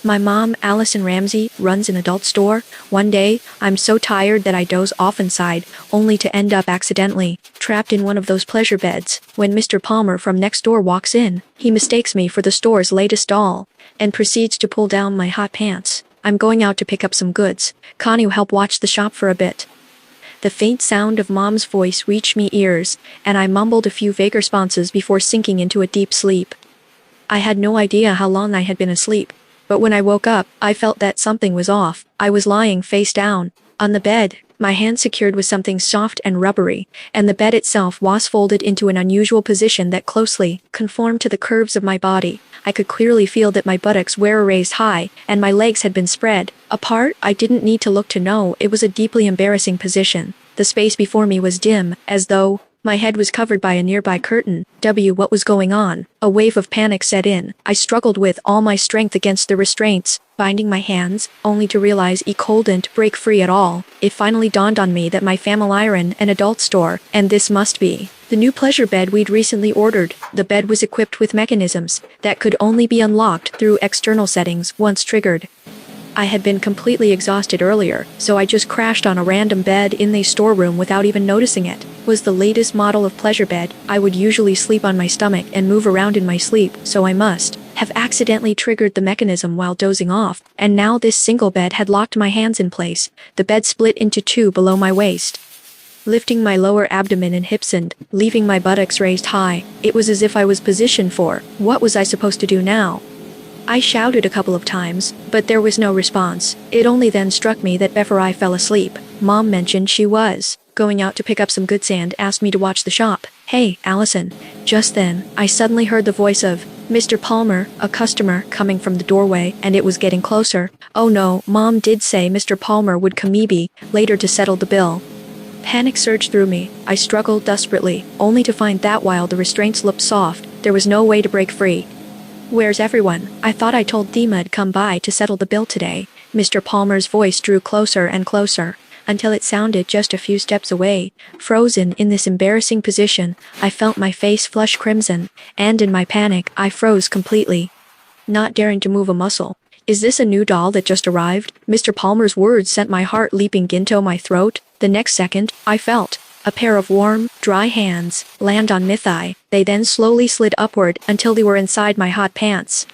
My mom, Allison Ramsey, runs an adult store. One day, I'm so tired that I doze off inside, only to end up accidentally trapped in one of those pleasure beds. When Mr. Palmer from next door walks in, he mistakes me for the store's latest doll and proceeds to pull down my hot pants. I'm going out to pick up some goods. Can you help watch the shop for a bit? The faint sound of Mom's voice reached me ears, and I mumbled a few vague responses before sinking into a deep sleep. I had no idea how long I had been asleep, but when I woke up, I felt that something was off. I was lying face down on the bed, my hand secured with something soft and rubbery, and the bed itself was folded into an unusual position that closely conformed to the curves of my body. I could clearly feel that my buttocks were raised high, and my legs had been spread apart. I didn't need to look to know it was a deeply embarrassing position. The space before me was dim, as though my head was covered by a nearby curtain. What was going on? A wave of panic set in. I struggled with all my strength against the restraints, binding my hands, only to realize I couldn't break free at all. It finally dawned on me that my family ran an adult store, and this must be the new pleasure bed we'd recently ordered. The bed was equipped with mechanisms that could only be unlocked through external settings once triggered. I had been completely exhausted earlier, so I just crashed on a random bed in the storeroom without even noticing it. Was the latest model of pleasure bed. I would usually sleep on my stomach and move around in my sleep, so I must have accidentally triggered the mechanism while dozing off, and now this single bed had locked my hands in place. The bed split into two below my waist, lifting my lower abdomen and hips and leaving my buttocks raised high. It was as if I was positioned for what was I supposed to do now? I shouted a couple of times, but there was no response. It only then struck me that before I fell asleep, Mom mentioned she was going out to pick up some goods and asked me to watch the shop. Hey, Allison. Just then, I suddenly heard the voice of Mr. Palmer, a customer, coming from the doorway, and it was getting closer. Oh no, Mom did say Mr. Palmer would come maybe later to settle the bill. Panic surged through me. I struggled desperately, only to find that while the restraints looked soft, there was no way to break free. Where's everyone? I thought I told Thema'd come by to settle the bill today. Mr. Palmer's voice drew closer and closer, until it sounded just a few steps away. Frozen in this embarrassing position, I felt my face flush crimson, and in my panic, I froze completely, not daring to move a muscle. Is this a new doll that just arrived? Mr. Palmer's words sent my heart leaping into my throat. The next second, I felt a pair of warm, dry hands land on my thigh. They then slowly slid upward until they were inside my hot pants.